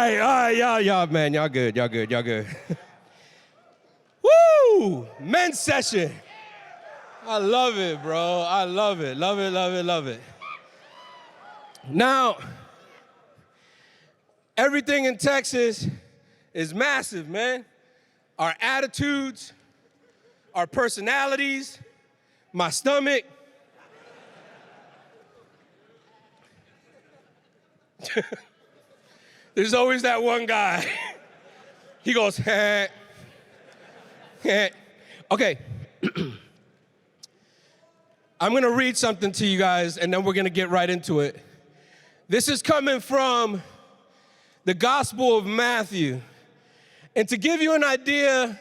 right, y'all, man, y'all good. Woo! Men's session. I love it, bro. I love it. Now, everything in Texas is massive, man. Our attitudes, our personalities, my stomach. There's always that one guy. He goes, hey. Okay. I'm going to read something to you guys, and then we're going to get right into it. This is coming from the Gospel of Matthew. And to give you an idea,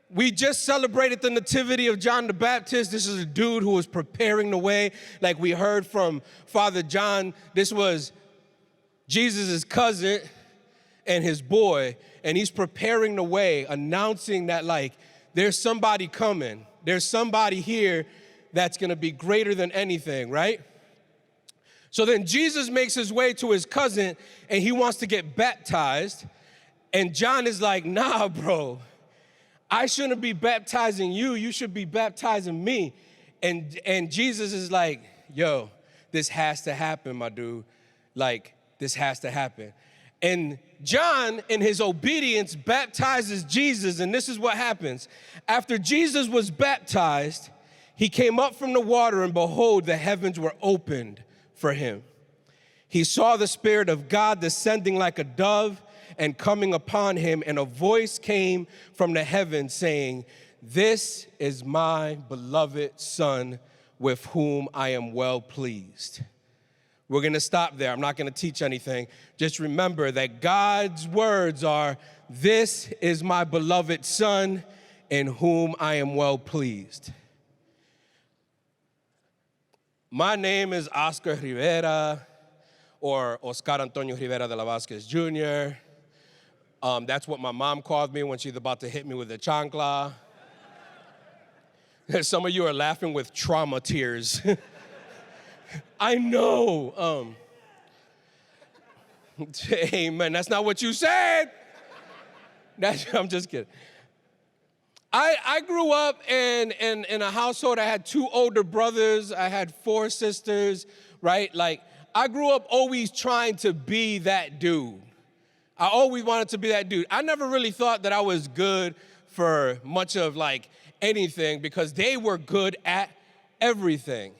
we just celebrated the nativity of John the Baptist. This is a dude who was preparing the way. Like we heard from Father John, this was Jesus' cousin and his boy, and he's preparing the way, announcing that, like, there's somebody coming. There's somebody here that's going to be greater than anything, right? So then Jesus makes his way to his cousin, and he wants to get baptized. And John is like, nah, bro, I shouldn't be baptizing you. You should be baptizing me. And Jesus is like, yo, this has to happen, my dude. Like, this has to happen. And John, in his obedience, baptizes Jesus, and this is what happens. After Jesus was baptized, he came up from the water, and behold, the heavens were opened for him. He saw the Spirit of God descending like a dove and coming upon him, and a voice came from the heavens saying, "This is my beloved Son, with whom I am well pleased." We're going to stop there. I'm not going to teach anything. Just remember that God's words are, "This is my beloved Son, in whom I am well pleased." My name is Oscar Rivera, or Oscar Antonio Rivera de la Vázquez Jr. That's what my mom called me when she's about to hit me with a chancla. Some of you are laughing with trauma tears. I know. Amen. That's not what you said. I'm just kidding. I grew up in a household. I had 2 older brothers. I had 4 sisters, right? Like, I grew up always trying to be that dude. I always wanted to be that dude. I never really thought that I was good for much of, like, anything because they were good at everything.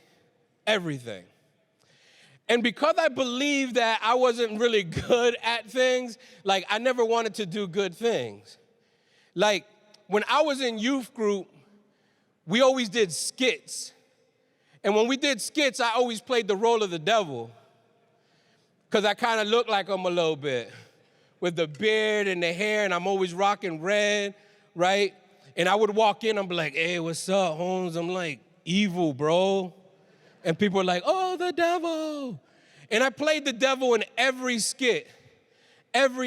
And because I believed that I wasn't really good at things, like, I never wanted to do good things. Like, when I was in youth group, we always did skits. And when we did skits, I always played the role of the devil because I kind of looked like him a little bit with the beard and the hair, and I'm always rocking red, right? And I would walk in, I'm like, "Hey, what's up, Holmes?" I'm like, "Evil, bro." And people are like, "Oh, the devil." And I played the devil in every skit. And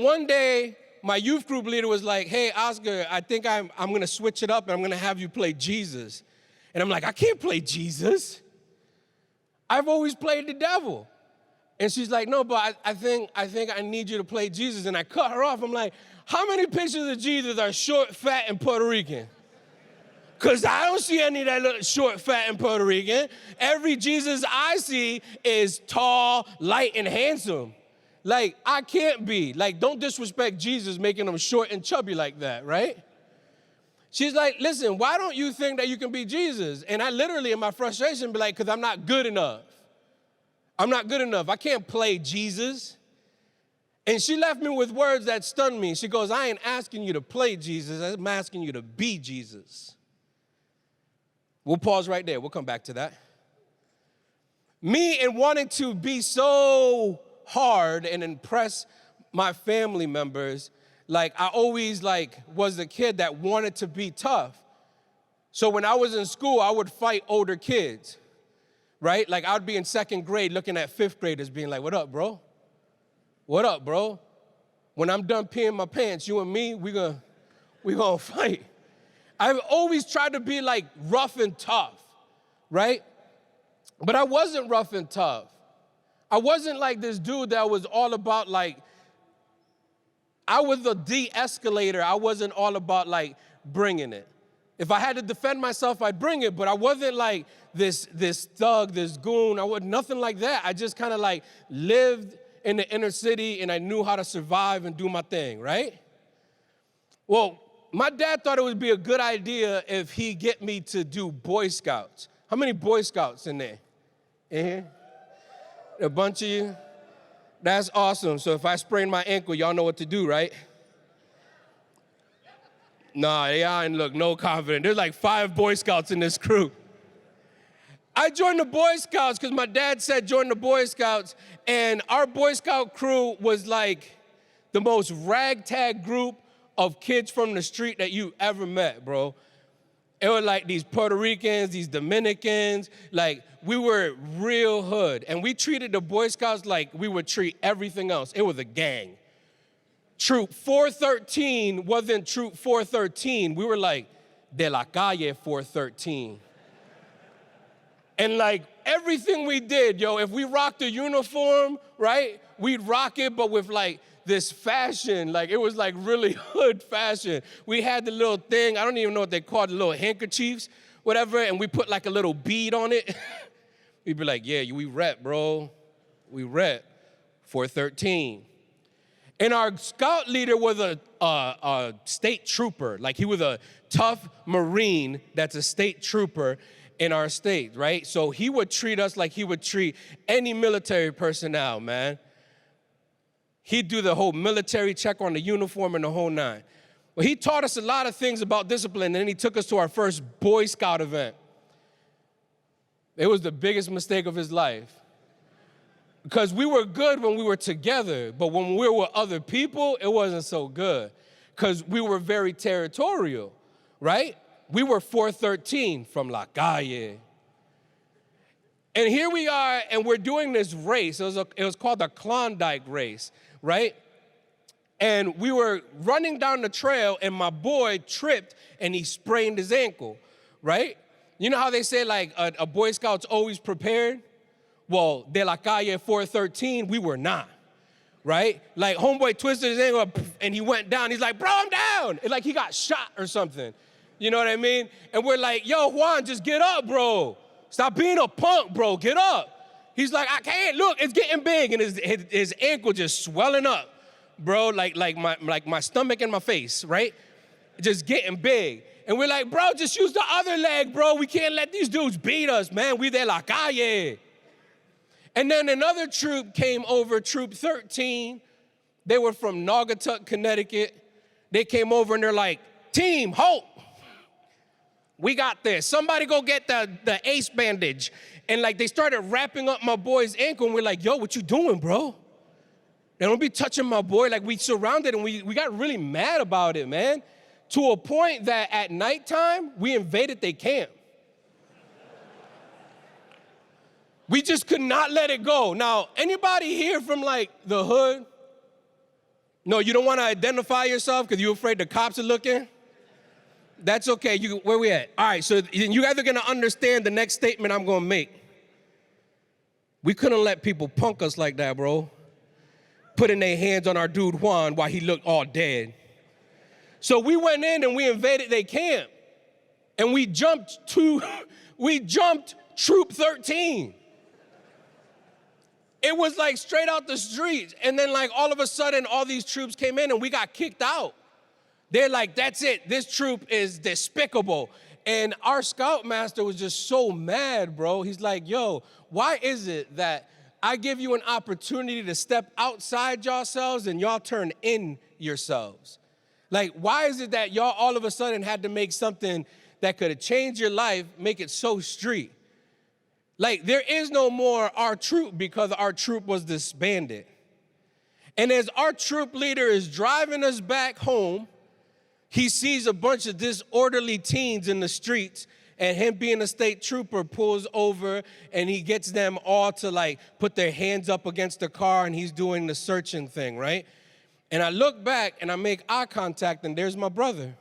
one day, my youth group leader was like, "Hey, Oscar, I think I'm going to switch it up, and I'm going to have you play Jesus." And I'm like, "I can't play Jesus. I've always played the devil." And she's like, "No, but I think I need you to play Jesus." And I cut her off. I'm like, "How many pictures of Jesus are short, fat, and Puerto Rican?" Because I don't see any that look short, fat, and Puerto Rican. Every Jesus I see is tall, light, and handsome. Like, I can't be. Like, don't disrespect Jesus making him short and chubby like that, right? She's like, "Listen, why don't you think that you can be Jesus?" And I literally, in my frustration, be like, "Because I'm not good enough. I can't play Jesus." And she left me with words that stunned me. She goes, "I ain't asking you to play Jesus. I'm asking you to be Jesus." We'll pause right there. We'll come back to that. Me and wanting to be so hard and impress my family members, like, I always, like, was the kid that wanted to be tough. So when I was in school, I would fight older kids, right? Like, I would be in 2nd grade looking at 5th graders being like, "What up, bro? What up, bro? When I'm done peeing my pants, you and me, we gonna fight." I've always tried to be, like, rough and tough, right? But I wasn't rough and tough. I wasn't like this dude that was all about like, I was the de-escalator. I wasn't all about like bringing it. If I had to defend myself, I'd bring it, but I wasn't like this thug, this goon. I was nothing like that. I just kind of like lived in the inner city and I knew how to survive and do my thing, right? Well, my dad thought it would be a good idea if he get me to do Boy Scouts. How many Boy Scouts in there? In here? A bunch of you? That's awesome. So if I sprain my ankle, y'all know what to do, right? Nah, y'all ain't look no confident. There's like 5 Boy Scouts in this crew. I joined the Boy Scouts because my dad said join the Boy Scouts, and our Boy Scout crew was like the most ragtag group of kids from the street that you ever met, bro. It was like these Puerto Ricans, these Dominicans, like we were real hood. And we treated the Boy Scouts like we would treat everything else. It was a gang. Troop 413 wasn't Troop 413. We were like, de la calle 413. And like everything we did, yo, if we rocked a uniform, right, we'd rock it, but with like this fashion, like it was like really hood fashion. We had the little thing, I don't even know what they called, the little handkerchiefs, whatever, and we put like a little bead on it. We'd be like, yeah, we rep, bro. We rep 413. And our scout leader was a state trooper. Like he was a tough Marine that's a state trooper in our state, right? So he would treat us like he would treat any military personnel, man. He'd do the whole military check on the uniform and the whole nine. Well, he taught us a lot of things about discipline, and then he took us to our first Boy Scout event. It was the biggest mistake of his life. Because we were good when we were together, but when we were with other people, it wasn't so good. Because we were very territorial, right? We were 413 from La Calle. And here we are, and we're doing this race. It was called the Klondike race, right? And we were running down the trail, and my boy tripped, and he sprained his ankle, right? You know how they say, like, a Boy Scout's always prepared? Well, de la calle 413, we were not, right? Like, homeboy twisted his ankle, and he went down. He's like, bro, I'm down. It's like he got shot or something. You know what I mean? And we're like, yo, Juan, just get up, bro. Stop being a punk, bro. Get up. He's like, I can't. Look, it's getting big. And his ankle just swelling up, bro, like my stomach and my face, right? Just getting big. And we're like, bro, just use the other leg, bro. We can't let these dudes beat us, man. We de la calle. And then another troop came over, Troop 13. They were from Naugatuck, Connecticut. They came over and they're like, team, halt. We got this. Somebody go get the ace bandage. And like they started wrapping up my boy's ankle, and we're like, yo, what you doing, bro? They don't be touching my boy. Like we surrounded and we got really mad about it, man. To a point that at nighttime, we invaded their camp. We just could not let it go. Now, anybody here from like the hood? No, you don't want to identify yourself because you're afraid the cops are looking? That's okay. Where we at? All right, so you guys are going to understand the next statement I'm going to make. We couldn't let people punk us like that, bro. Putting their hands on our dude Juan while he looked all dead. So we went in and we invaded their camp. And we jumped Troop 13. It was like straight out the streets. And then like all of a sudden, all these troops came in and we got kicked out. They're like, that's it. This troop is despicable. And our scoutmaster was just so mad, bro. He's like, yo, why is it that I give you an opportunity to step outside yourselves and y'all turn in yourselves? Like, why is it that y'all all of a sudden had to make something that could have changed your life, make it so street? Like, there is no more our troop because our troop was disbanded. And as our troop leader is driving us back home, he sees a bunch of disorderly teens in the streets, and him being a state trooper pulls over and he gets them all to like put their hands up against the car, and he's doing the searching thing, right? And I look back and I make eye contact, and there's my brother.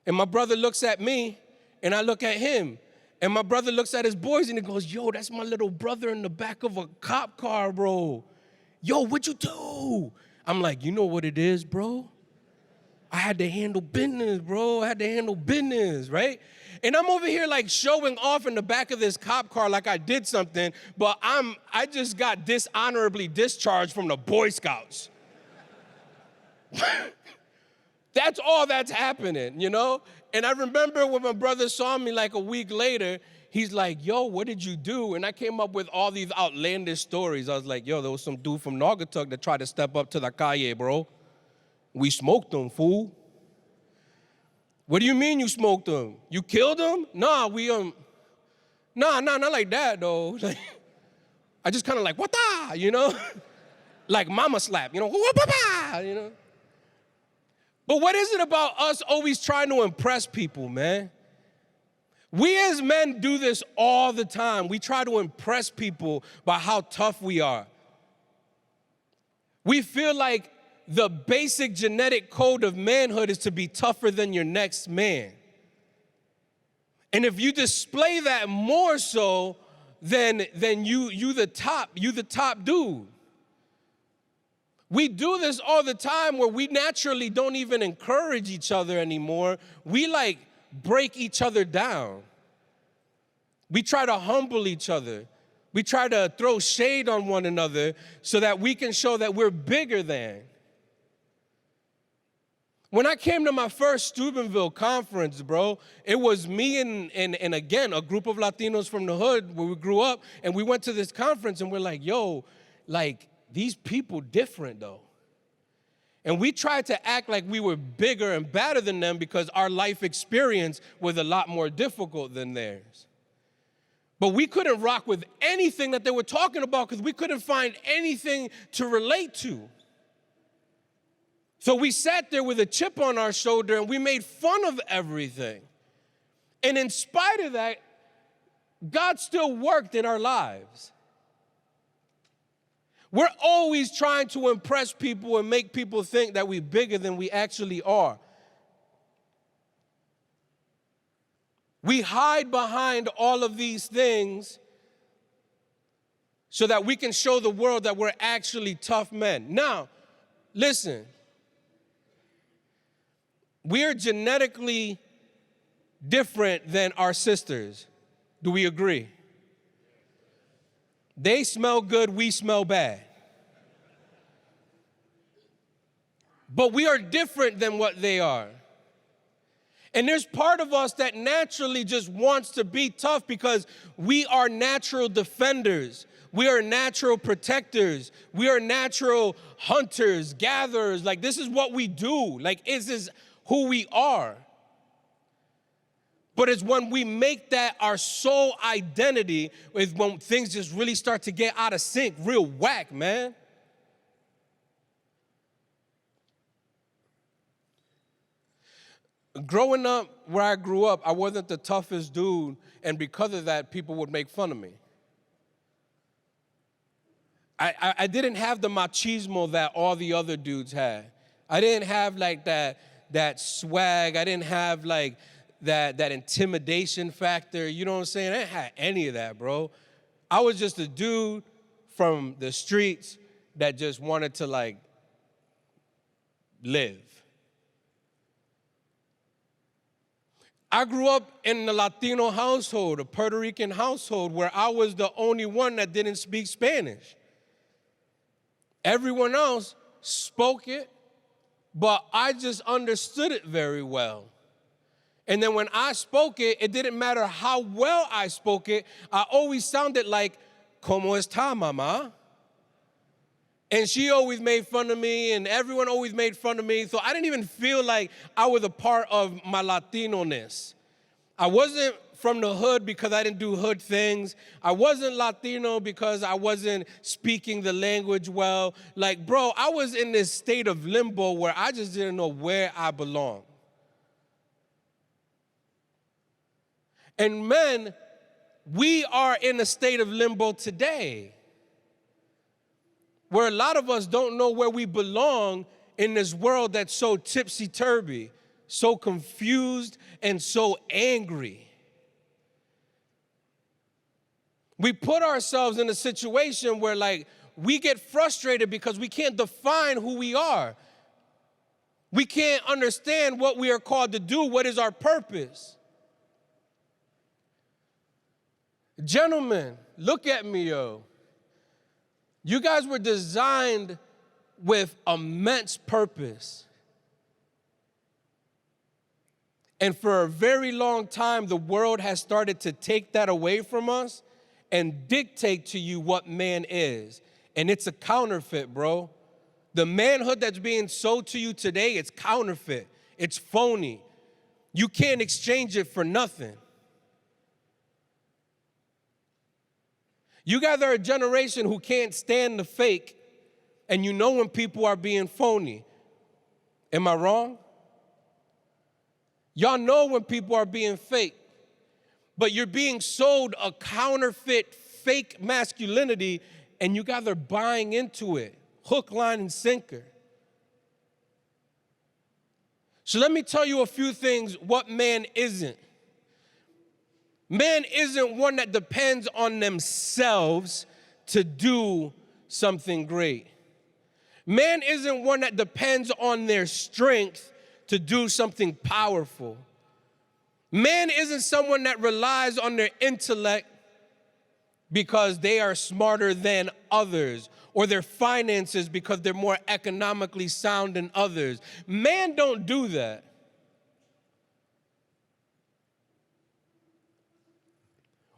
And my brother looks at me and I look at him. And my brother looks at his boys and he goes, yo, that's my little brother in the back of a cop car, bro. Yo, what'd you do? I'm like, you know what it is, bro? I had to handle business, bro. I had to handle business, right? And I'm over here like showing off in the back of this cop car like I did something, but I just got dishonorably discharged from the Boy Scouts. That's all that's happening, you know? And I remember when my brother saw me like a week later, he's like, yo, what did you do? And I came up with all these outlandish stories. I was like, yo, there was some dude from Naugatuck that tried to step up to the calle, bro. We smoked him, fool. What do you mean you smoked him? You killed him? Nah, not like that, though. Like, I just kind of like, what-da, you know? Like mama slap, you know, whoop-a-pa, you know? But what is it about us always trying to impress people, man? We as men do this all the time. We try to impress people by how tough we are. We feel like the basic genetic code of manhood is to be tougher than your next man. And if you display that more so, then you the top dude. We do this all the time where we naturally don't even encourage each other anymore. We like break each other down. We try to humble each other. We try to throw shade on one another so that we can show that we're bigger than. When I came to my first Steubenville conference, bro, it was me and again, a group of Latinos from the hood where we grew up, and we went to this conference and we're like, yo, like, these people different though. And we tried to act like we were bigger and better than them because our life experience was a lot more difficult than theirs. But we couldn't rock with anything that they were talking about because we couldn't find anything to relate to. So we sat there with a chip on our shoulder and we made fun of everything. And in spite of that, God still worked in our lives. We're always trying to impress people and make people think that we're bigger than we actually are. We hide behind all of these things so that we can show the world that we're actually tough men. Now, listen. We're genetically different than our sisters. Do we agree? They smell good, we smell bad. But we are different than what they are. And there's part of us that naturally just wants to be tough because we are natural defenders. We are natural protectors. We are natural hunters, gatherers. Like, this is what we do. Like, this is who we are. But it's when we make that our sole identity is when things just really start to get out of sync, real whack, man. Growing up where I grew up, I wasn't the toughest dude, and because of that, people would make fun of me. I didn't have the machismo that all the other dudes had. I didn't have like that swag. I didn't have like that intimidation factor. You know what I'm saying? I didn't have any of that, bro. I was just a dude from the streets that just wanted to like live. I grew up in a Latino household, a Puerto Rican household, where I was the only one that didn't speak Spanish. Everyone else spoke it, but I just understood it very well. And then when I spoke it, it didn't matter how well I spoke it, I always sounded like, ¿Cómo está, mamá? And she always made fun of me, and everyone always made fun of me. So I didn't even feel like I was a part of my Latino-ness. I wasn't from the hood because I didn't do hood things. I wasn't Latino because I wasn't speaking the language well. Like, bro, I was in this state of limbo where I just didn't know where I belonged. And men, we are in a state of limbo today, where a lot of us don't know where we belong in this world that's so tipsy-turvy, so confused, and so angry. We put ourselves in a situation where, like, we get frustrated because we can't define who we are. We can't understand what we are called to do, what is our purpose. Gentlemen, look at me, yo. You guys were designed with immense purpose. And for a very long time, the world has started to take that away from us and dictate to you what man is. And it's a counterfeit, bro. The manhood that's being sold to you today, it's counterfeit. It's phony. You can't exchange it for nothing. You guys are a generation who can't stand the fake, and you know when people are being phony. Am I wrong? Y'all know when people are being fake, but you're being sold a counterfeit, fake masculinity, and you guys are buying into it, hook, line, and sinker. So let me tell you a few things what man isn't. Man isn't one that depends on themselves to do something great. Man isn't one that depends on their strength to do something powerful. Man isn't someone that relies on their intellect because they are smarter than others, or their finances because they're more economically sound than others. Man don't do that.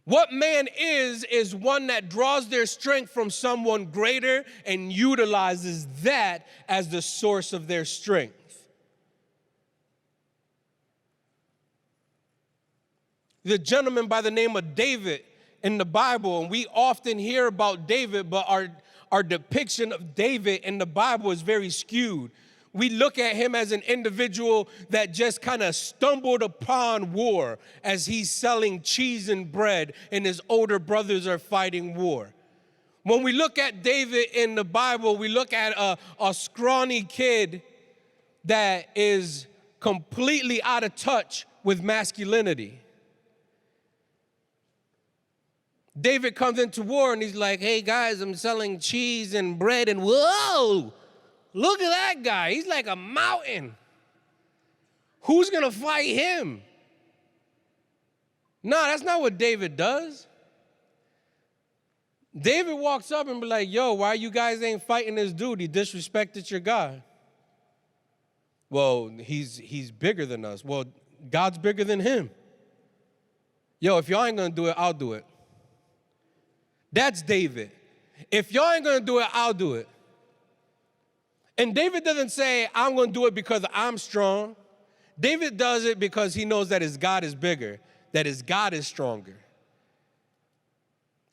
What man is one that draws their strength from someone greater and utilizes that as the source of their strength. The gentleman by the name of David in the Bible, and we often hear about David, but our depiction of David in the Bible is very skewed. We look at him as an individual that just kind of stumbled upon war as he's selling cheese and bread and his older brothers are fighting war. When we look at David in the Bible, we look at a scrawny kid that is completely out of touch with masculinity. David comes into war and he's like, hey guys, I'm selling cheese and bread, and whoa, look at that guy. He's like a mountain. Who's gonna fight him? No, that's not what David does. David walks up and be like, yo, why you guys ain't fighting this dude? He disrespected your God. Well, he's bigger than us. Well, God's bigger than him. Yo, if y'all ain't gonna do it, I'll do it. That's David. If y'all ain't gonna do it, I'll do it. And David doesn't say, I'm gonna do it because I'm strong. David does it because he knows that his God is bigger, that his God is stronger.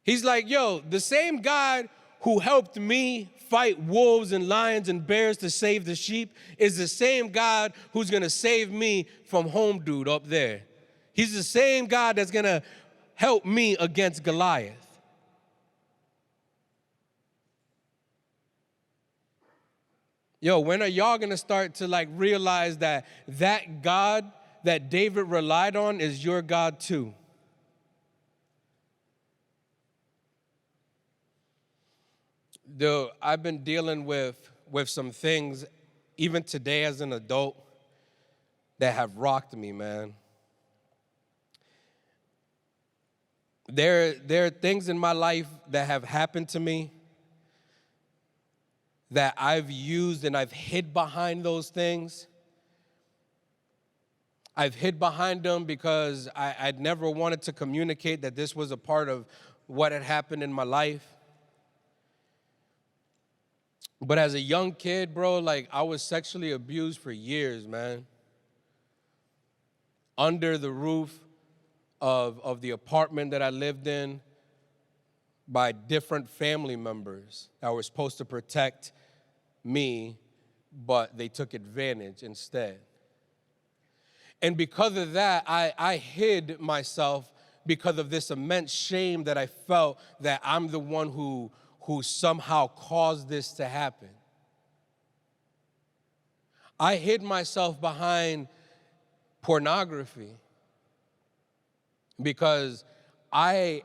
He's like, yo, the same God who helped me fight wolves and lions and bears to save the sheep is the same God who's gonna save me from home dude up there. He's the same God that's gonna help me against Goliath. Yo, when are y'all gonna start to like realize that that God that David relied on is your God too? I've been dealing with some things, even today as an adult, that have rocked me, man. There are things in my life that have happened to me that I've used and I've hid behind those things. I've hid behind them because I'd never wanted to communicate that this was a part of what had happened in my life. But as a young kid, bro, like I was sexually abused for years, man. Under the roof of the apartment that I lived in by different family members that were supposed to protect me, but they took advantage instead. And because of that, I hid myself because of this immense shame that I felt that I'm the one who somehow caused this to happen. I hid myself behind pornography because I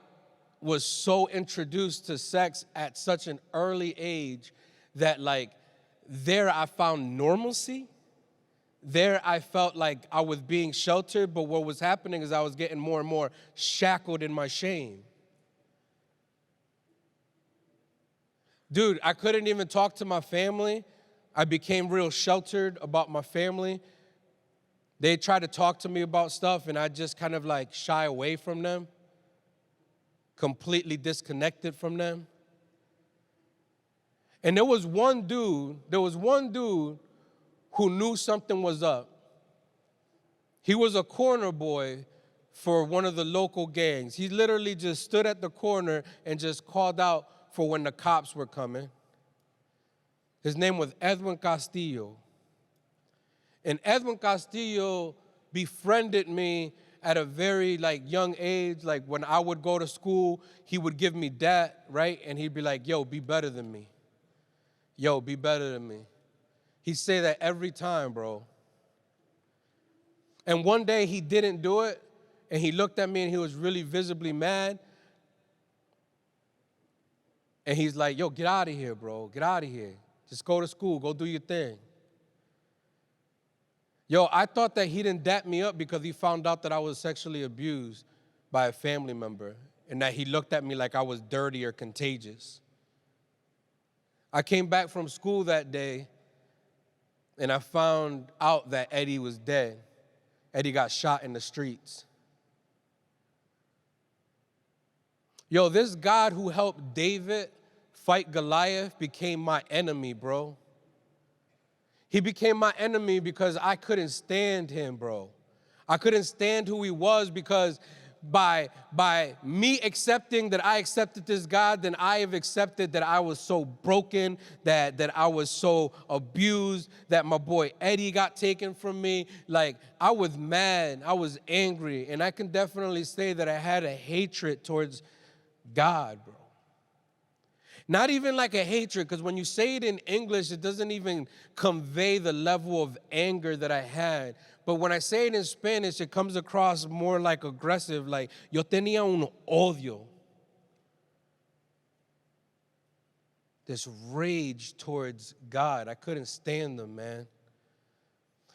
was so introduced to sex at such an early age that like there I found normalcy. There I felt like I was being sheltered, but what was happening is I was getting more and more shackled in my shame. Dude, I couldn't even talk to my family. I became real sheltered about my family. They tried to talk to me about stuff, and I just kind of like shy away from them, completely disconnected from them. And there was one dude who knew something was up. He was a corner boy for one of the local gangs. He literally just stood at the corner and just called out for when the cops were coming. His name was Edwin Castillo. And Edwin Castillo befriended me at a very young age. Like when I would go to school, he would give me that, right? And he'd be like, yo, be better than me. Yo, be better than me. He'd say that every time, bro. And one day he didn't do it, and he looked at me and he was really visibly mad. And he's like, yo, get out of here, bro. Get out of here. Just go to school. Go do your thing. Yo, I thought that he didn't dap me up because he found out that I was sexually abused by a family member and that he looked at me like I was dirty or contagious. I came back from school that day and I found out that Eddie was dead. Eddie got shot in the streets. Yo, this God who helped David fight Goliath became my enemy, bro. He became my enemy because I couldn't stand him, bro. I couldn't stand who he was because by me accepting that I accepted this God, then I have accepted that I was so broken, that I was so abused, that my boy Eddie got taken from me. Like, I was mad, I was angry, and I can definitely say that I had a hatred towards God, bro. Not even like a hatred, because when you say it in English, it doesn't even convey the level of anger that I had. But when I say it in Spanish, it comes across more like aggressive, like, yo tenía un odio. This rage towards God. I couldn't stand them, man.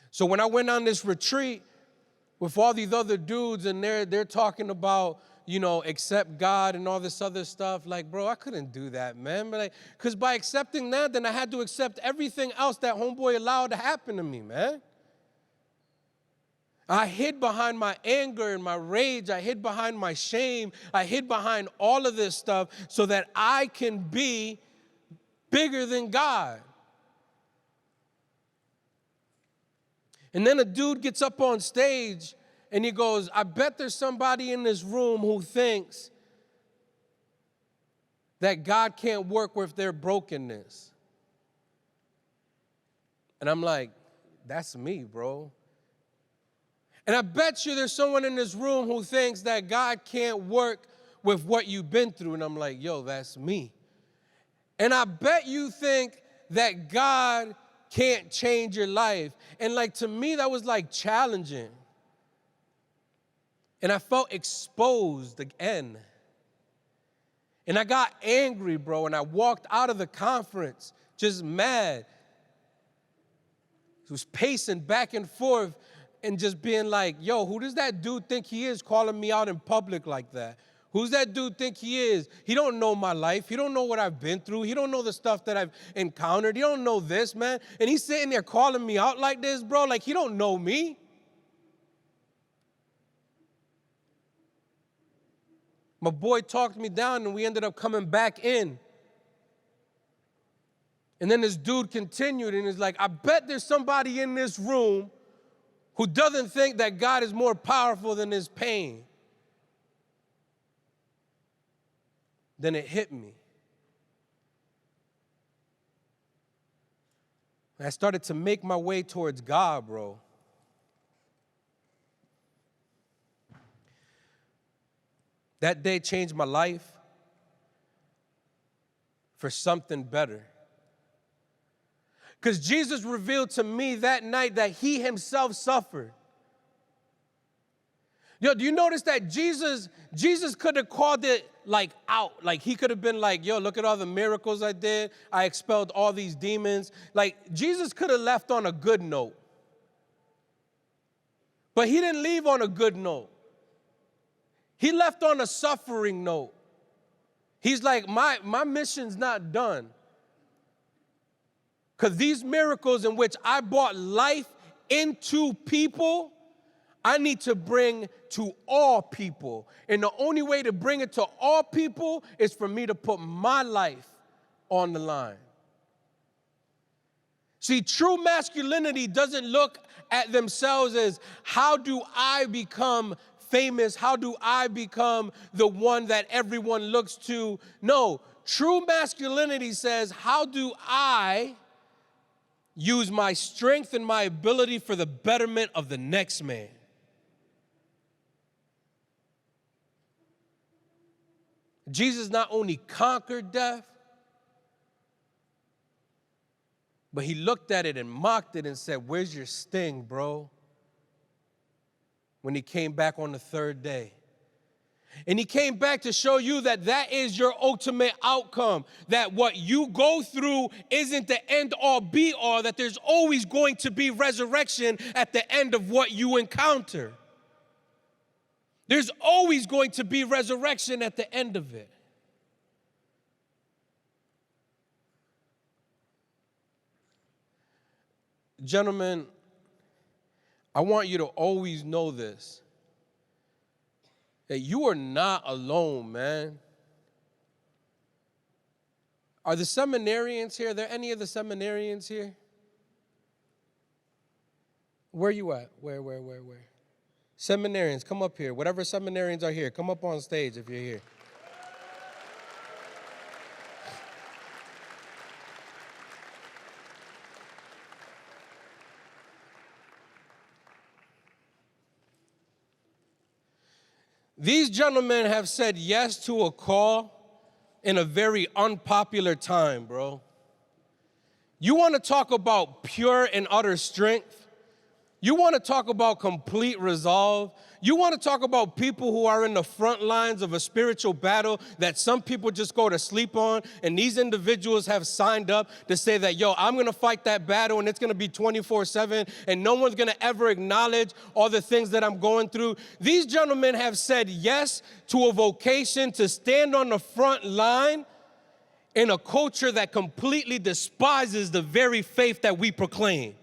So when I went on this retreat with all these other dudes, and they're talking about, accept God and all this other stuff. Like, bro, I couldn't do that, man. But because by accepting that, then I had to accept everything else that homeboy allowed to happen to me, man. I hid behind my anger and my rage. I hid behind my shame. I hid behind all of this stuff so that I can be bigger than God. And then a dude gets up on stage and he goes, I bet there's somebody in this room who thinks that God can't work with their brokenness. And I'm like, that's me, bro. And I bet you there's someone in this room who thinks that God can't work with what you've been through. And I'm like, yo, that's me. And I bet you think that God can't change your life. And to me, that was challenging. And I felt exposed again. And I got angry, bro, and I walked out of the conference just mad. I was pacing back and forth and just being like, yo, who does that dude think he is calling me out in public like that? Who's that dude think he is? He don't know my life. He don't know what I've been through. He don't know the stuff that I've encountered. He don't know this, man. And he's sitting there calling me out like this, bro, like he don't know me. My boy talked me down, and we ended up coming back in. And then this dude continued, and he's like, I bet there's somebody in this room who doesn't think that God is more powerful than his pain. Then it hit me. And I started to make my way towards God, bro. That day changed my life for something better. Because Jesus revealed to me that night that he himself suffered. Yo, do you notice that Jesus could have called it like out? Like he could have been like, yo, look at all the miracles I did. I expelled all these demons. Like Jesus could have left on a good note. But he didn't leave on a good note. He left on a suffering note. He's like, my mission's not done. Because these miracles in which I brought life into people, I need to bring to all people. And the only way to bring it to all people is for me to put my life on the line. See, true masculinity doesn't look at themselves as, how do I become famous? How do I become the one that everyone looks to? No, true masculinity says, how do I use my strength and my ability for the betterment of the next man? Jesus not only conquered death, but he looked at it and mocked it and said, where's your sting, bro? When he came back on the third day. And he came back to show you that that is your ultimate outcome, that what you go through isn't the end all be all, that there's always going to be resurrection at the end of what you encounter. There's always going to be resurrection at the end of it. Gentlemen, I want you to always know this, that you are not alone, man. Are the seminarians here? Are there any of the seminarians here? Where are you at? Where? Seminarians, come up here. Whatever seminarians are here, come up on stage if you're here. These gentlemen have said yes to a call in a very unpopular time, bro. You want to talk about pure and utter strength? You want to talk about complete resolve? You want to talk about people who are in the front lines of a spiritual battle that some people just go to sleep on, and these individuals have signed up to say that, yo, I'm going to fight that battle and it's going to be 24/7 and no one's going to ever acknowledge all the things that I'm going through. These gentlemen have said yes to a vocation to stand on the front line in a culture that completely despises the very faith that we proclaim.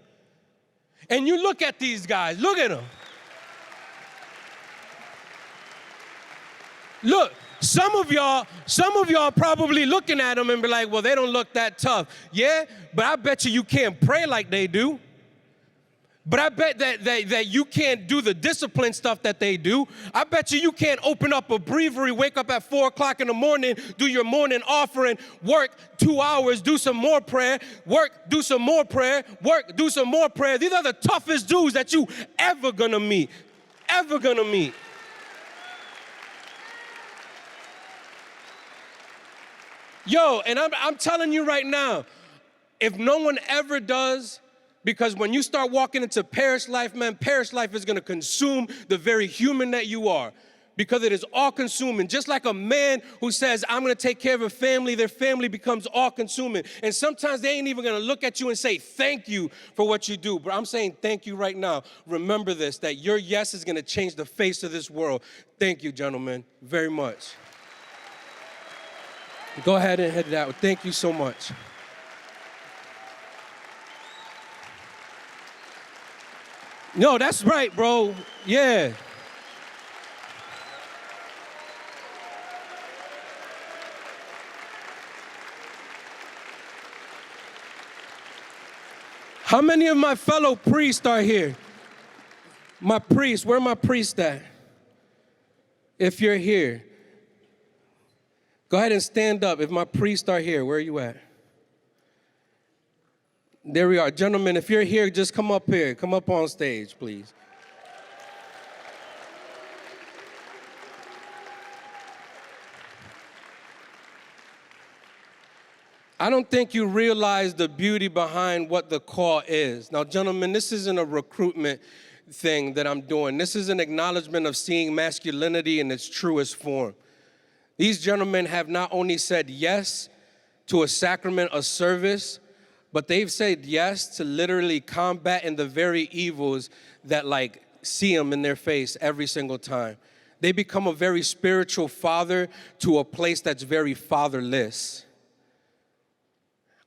And you look at these guys, look at them. Look, some of y'all probably looking at them and be like, well, they don't look that tough. Yeah, but I bet you can't pray like they do. But I bet that you can't do the discipline stuff that they do. I bet you can't open up a breviary, wake up at 4 o'clock in the morning, do your morning offering, work 2 hours, do some more prayer, work, do some more prayer, work, do some more prayer. These are the toughest dudes that you ever gonna meet. Yo, and I'm telling you right now, if no one ever does, because when you start walking into parish life, man, parish life is going to consume the very human that you are, because it is all-consuming. Just like a man who says, I'm going to take care of a family, their family becomes all-consuming. And sometimes they ain't even going to look at you and say, thank you for what you do. But I'm saying thank you right now. Remember this, that your yes is going to change the face of this world. Thank you, gentlemen, very much. Go ahead and head it out. Thank you so much. No, that's right, bro. Yeah. How many of my fellow priests are here? My priests, where my priest at? If you're here, go ahead and stand up. If my priests are here, where are you at? There we are. Gentlemen, if you're here, just come up here. Come up on stage, please. I don't think you realize the beauty behind what the call is. Now, gentlemen, this isn't a recruitment. thing that I'm doing. This is an acknowledgement of seeing masculinity in its truest form. These gentlemen have not only said yes to a sacrament of service, but they've said yes to literally combating the very evils that like see them in their face every single time. They become a very spiritual father to a place that's very fatherless.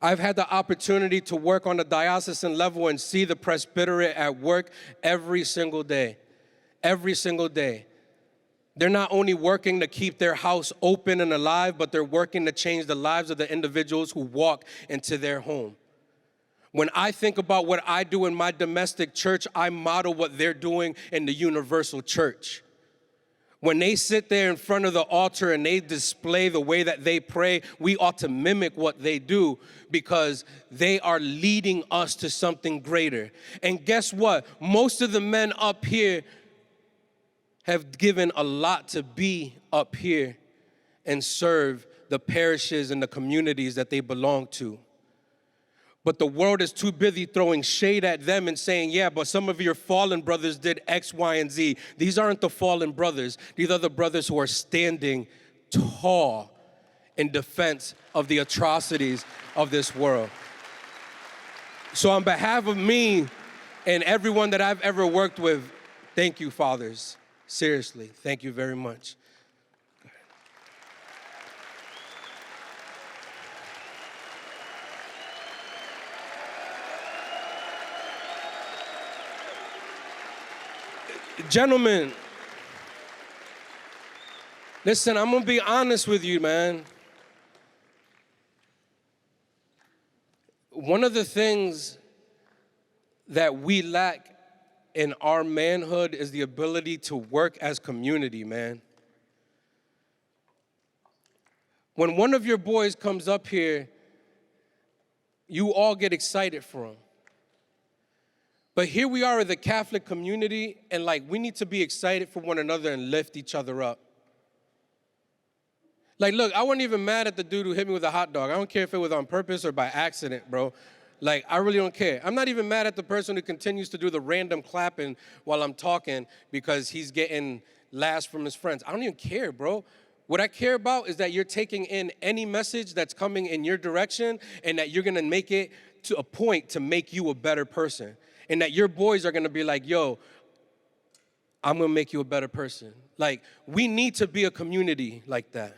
I've had the opportunity to work on a diocesan level and see the presbyterate at work every single day. Every single day. They're not only working to keep their house open and alive, but they're working to change the lives of the individuals who walk into their home. When I think about what I do in my domestic church, I model what they're doing in the universal church. When they sit there in front of the altar and they display the way that they pray, we ought to mimic what they do because they are leading us to something greater. And guess what? Most of the men up here have given a lot to be up here and serve the parishes and the communities that they belong to. But the world is too busy throwing shade at them and saying, yeah, but some of your fallen brothers did X, Y, and Z. These aren't the fallen brothers. These are the brothers who are standing tall in defense of the atrocities of this world. So on behalf of me and everyone that I've ever worked with, thank you, fathers. Seriously, thank you very much. Gentlemen, listen, I'm gonna be honest with you, man. One of the things that we lack in our manhood is the ability to work as community, man. When one of your boys comes up here, you all get excited for him. But here we are in the Catholic community, and like we need to be excited for one another and lift each other up. Like, look, I wasn't even mad at the dude who hit me with a hot dog. I don't care if it was on purpose or by accident, bro. Like, I really don't care. I'm not even mad at the person who continues to do the random clapping while I'm talking because he's getting laughs from his friends. I don't even care, bro. What I care about is that you're taking in any message that's coming in your direction and that you're gonna make it to a point to make you a better person. And that your boys are gonna be like, yo, I'm gonna make you a better person. Like, we need to be a community like that.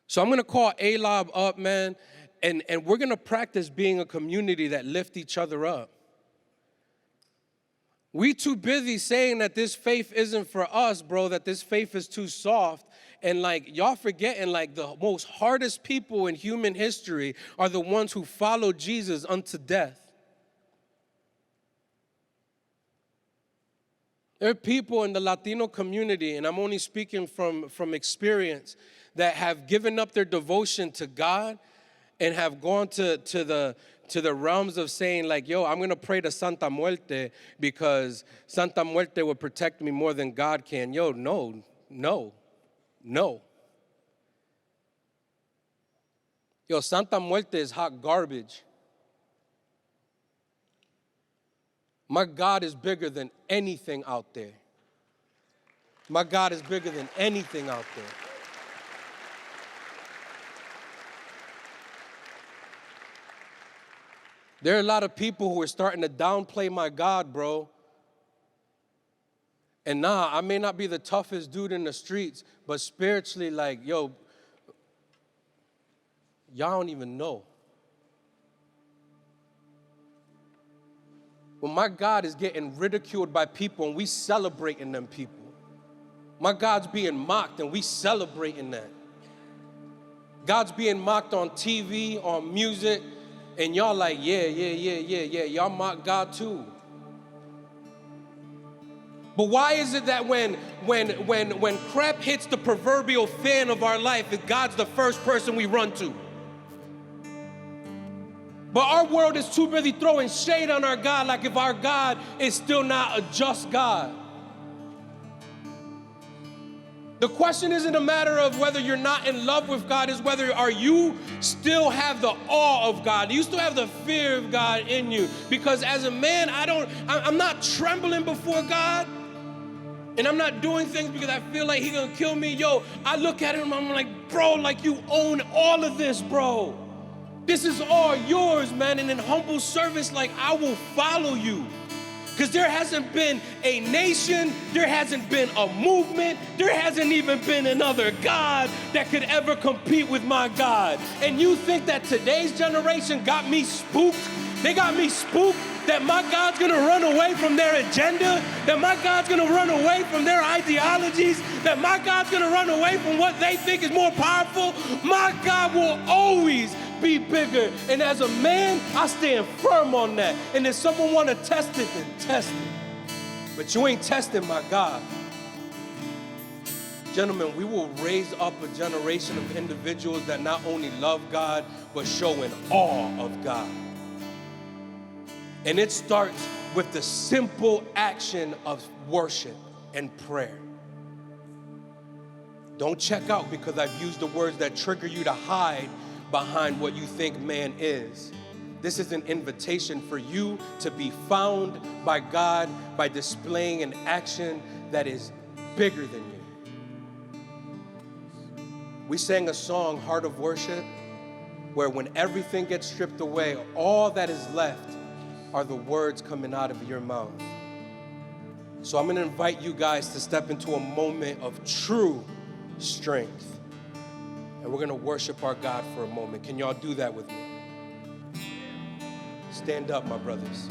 So I'm gonna call A-Lob up, man, and we're gonna practice being a community that lift each other up. We too busy saying that this faith isn't for us, bro, that this faith is too soft. And like, y'all forgetting like the most hardest people in human history are the ones who followed Jesus unto death. There are people in the Latino community, and I'm only speaking from experience, that have given up their devotion to God and have gone to the realms of saying like, yo, I'm going to pray to Santa Muerte because Santa Muerte will protect me more than God can. Yo, no. Yo, Santa Muerte is hot garbage. My God is bigger than anything out there. My God is bigger than anything out there. There are a lot of people who are starting to downplay my God, bro. And nah, I may not be the toughest dude in the streets, but spiritually, like, yo, y'all don't even know. When my God is getting ridiculed by people and we celebrating them people. My God's being mocked and we celebrating that. God's being mocked on TV, on music, and y'all like, yeah. Y'all mock God too. But why is it that when crap hits the proverbial fan of our life, God's the first person we run to? But our world is too busy throwing shade on our God like if our God is still not a just God. The question isn't a matter of whether you're not in love with God, is whether are you still have the awe of God? Do you still have the fear of God in you? Because as a man, I'm not trembling before God. And I'm not doing things because I feel like he's gonna kill me. Yo, I look at him, I'm like, bro, like you own all of this, bro. This is all yours, man. And in humble service, like I will follow you. Because there hasn't been a nation, there hasn't been a movement, there hasn't even been another God that could ever compete with my God. And you think that today's generation got me spooked? They got me spooked that my God's gonna run away from their agenda, that my God's gonna run away from their ideologies, that my God's gonna run away from what they think is more powerful. My God will always be bigger. And as a man, I stand firm on that. And if someone wanna test it, then test it. But you ain't testing my God. Gentlemen, we will raise up a generation of individuals that not only love God, but show an awe of God. And it starts with the simple action of worship and prayer. Don't check out because I've used the words that trigger you to hide behind what you think man is. This is an invitation for you to be found by God by displaying an action that is bigger than you. We sang a song, Heart of Worship, where when everything gets stripped away, all that is left are the words coming out of your mouth. So I'm gonna invite you guys to step into a moment of true strength. And we're gonna worship our God for a moment. Can y'all do that with me? Stand up, my brothers.